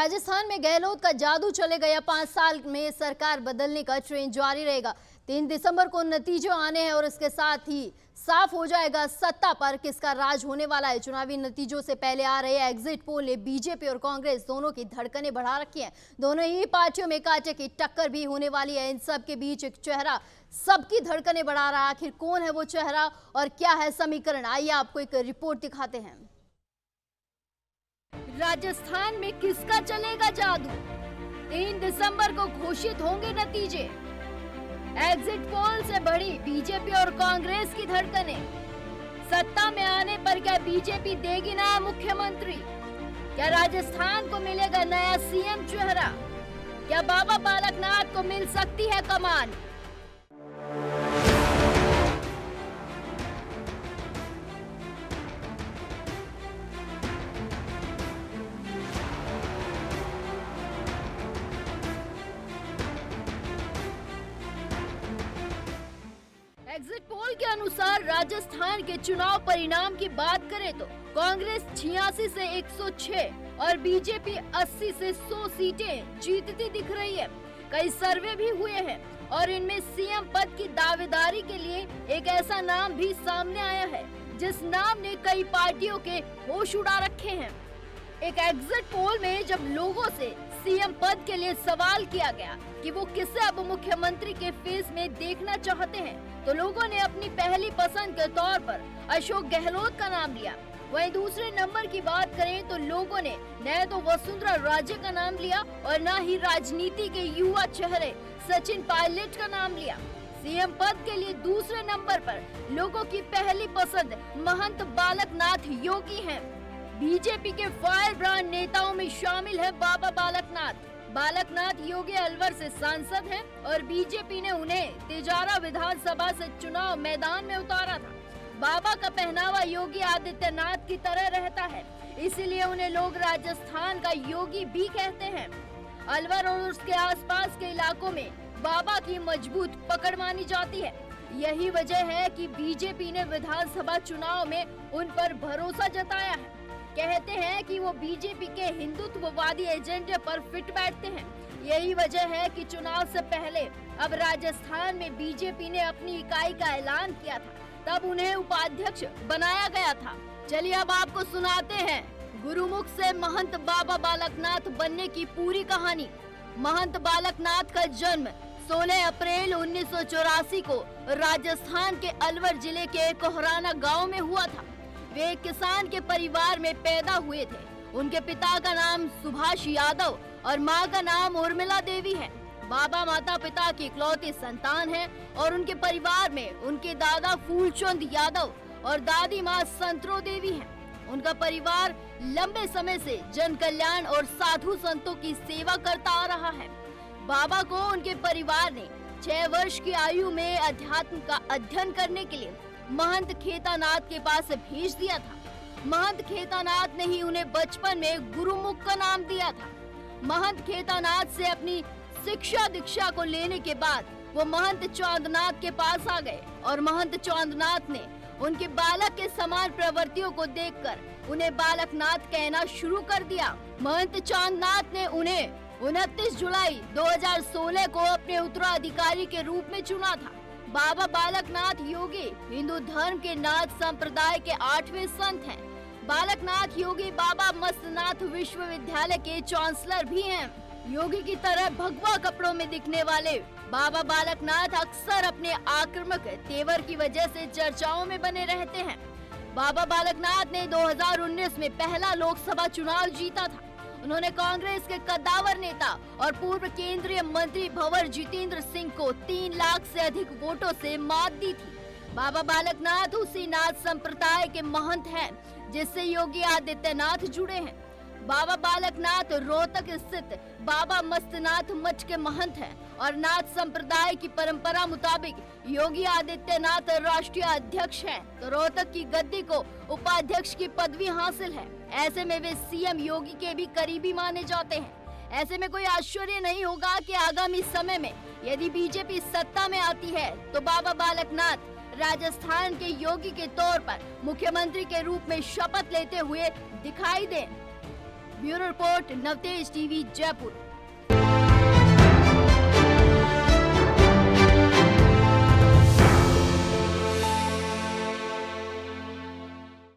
राजस्थान में गहलोत का जादू चलेगा या 5 साल में सरकार बदलने का ट्रेंड जारी रहेगा। 3 दिसंबर को नतीजे आने हैं और इसके साथ ही साफ हो जाएगा सत्ता पर किसका राज होने वाला है। चुनावी नतीजों से पहले आ रहे एग्जिट पोल ने बीजेपी और कांग्रेस दोनों की धड़कनें बढ़ा रखी हैं। दोनों ही पार्टियों में कांटे की टक्कर भी होने वाली है। इन सब के बीच एक चेहरा सबकी धड़कनें बढ़ा रहा है। आखिर कौन है वो चेहरा और क्या है समीकरण, आइए आपको एक रिपोर्ट दिखाते हैं। राजस्थान में किसका चलेगा जादू? 3 दिसंबर को घोषित होंगे नतीजे। एग्जिट पोल से बढ़ी बीजेपी और कांग्रेस की धड़कनें। सत्ता में आने पर क्या बीजेपी देगी नया मुख्यमंत्री? क्या राजस्थान को मिलेगा नया सीएम चेहरा? क्या बाबा बालकनाथ को मिल सकती है कमान? एग्जिट पोल के अनुसार राजस्थान के चुनाव परिणाम की बात करें तो कांग्रेस 86 से 106 और बीजेपी 80 से 100 सीटें जीतती दिख रही है। कई सर्वे भी हुए हैं और इनमें सीएम पद की दावेदारी के लिए एक ऐसा नाम भी सामने आया है जिस नाम ने कई पार्टियों के होश उड़ा रखे हैं। एक एग्जिट पोल में जब लोगों से सीएम पद के लिए सवाल किया गया कि वो किसे अब मुख्यमंत्री के फेस में देखना चाहते हैं, तो लोगों ने अपनी पहली पसंद के तौर पर अशोक गहलोत का नाम लिया। वहीं दूसरे नंबर की बात करें तो लोगों ने न तो वसुंधरा राजे का नाम लिया और न ही राजनीति के युवा चेहरे सचिन पायलट का नाम लिया। सीएम पद के लिए दूसरे नंबर पर लोगों की पहली पसंद महंत बालकनाथ योगी हैं। बीजेपी के फायर ब्रांड नेताओं में शामिल है बाबा बालकनाथ। बालकनाथ योगी अलवर से सांसद हैं और बीजेपी ने उन्हें तिजारा विधानसभा से चुनाव मैदान में उतारा था। बाबा का पहनावा योगी आदित्यनाथ की तरह रहता है, इसीलिए उन्हें लोग राजस्थान का योगी भी कहते हैं। अलवर और उसके आसपास के इलाकों में बाबा की मजबूत पकड़ मानी जाती है। यही वजह है कि बीजेपी ने विधानसभा चुनाव में उन पर भरोसा जताया है। कहते हैं कि वो बीजेपी के हिंदुत्ववादी एजेंडे पर फिट बैठते हैं। यही वजह है कि चुनाव से पहले अब राजस्थान में बीजेपी ने अपनी इकाई का ऐलान किया था, तब उन्हें उपाध्यक्ष बनाया गया था। चलिए अब आपको सुनाते हैं गुरुमुख से महंत बाबा बालकनाथ बनने की पूरी कहानी। महंत बालकनाथ का जन्म 16 अप्रैल 1984 को राजस्थान के अलवर जिले के कोहराना गांव में हुआ था। वे एक किसान के परिवार में पैदा हुए थे। उनके पिता का नाम सुभाष यादव और मां का नाम उर्मिला देवी है। बाबा माता पिता की इकलौती संतान है और उनके परिवार में उनके दादा फूलचंद यादव और दादी मां संतरो देवी हैं। उनका परिवार लंबे समय से जन कल्याण और साधु संतों की सेवा करता आ रहा है। बाबा को उनके परिवार ने 6 वर्ष की आयु में अध्यात्म का अध्ययन करने के लिए महंत खेतानाथ के पास भेज दिया था। महंत खेतानाथ ने ही उन्हें बचपन में गुरुमुख का नाम दिया था। महंत खेतानाथ से अपनी शिक्षा दीक्षा को लेने के बाद वो महंत चांदनाथ के पास आ गए और महंत चांदनाथ ने उनके बालक के समान प्रवृत्तियों को देखकर उन्हें बालकनाथ कहना शुरू कर दिया। महंत चांदनाथ ने उन्हें 29 जुलाई 2016 को अपने उत्तराधिकारी के रूप में चुना था। बाबा बालकनाथ योगी हिंदू धर्म के नाथ संप्रदाय के 8वें संत हैं। बालकनाथ योगी बाबा मस्तनाथ विश्वविद्यालय के चांसलर भी हैं। योगी की तरह भगवा कपड़ों में दिखने वाले बाबा बालकनाथ अक्सर अपने आक्रामक तेवर की वजह से चर्चाओं में बने रहते हैं। बाबा बालकनाथ ने 2019 में पहला लोकसभा चुनाव जीता था। उन्होंने कांग्रेस के कद्दावर नेता और पूर्व केंद्रीय मंत्री भंवर जितेंद्र सिंह को 3 लाख से अधिक वोटों से मात दी थी। बाबा बालकनाथ उसी नाथ संप्रदाय के महंत हैं जिससे योगी आदित्यनाथ जुड़े हैं। बाबा बालकनाथ रोहतक स्थित बाबा मस्तनाथ मठ के महंत हैं और नाथ संप्रदाय की परंपरा मुताबिक योगी आदित्यनाथ राष्ट्रीय अध्यक्ष हैं, तो रोहतक की गद्दी को उपाध्यक्ष की पदवी हासिल है। ऐसे में वे सीएम योगी के भी करीबी माने जाते हैं। ऐसे में कोई आश्चर्य नहीं होगा कि आगामी समय में यदि बीजेपी सत्ता में आती है तो बाबा बालकनाथ राजस्थान के योगी के तौर पर मुख्यमंत्री के रूप में शपथ लेते हुए दिखाई दें। Bureau report Navtej TV Jaipur.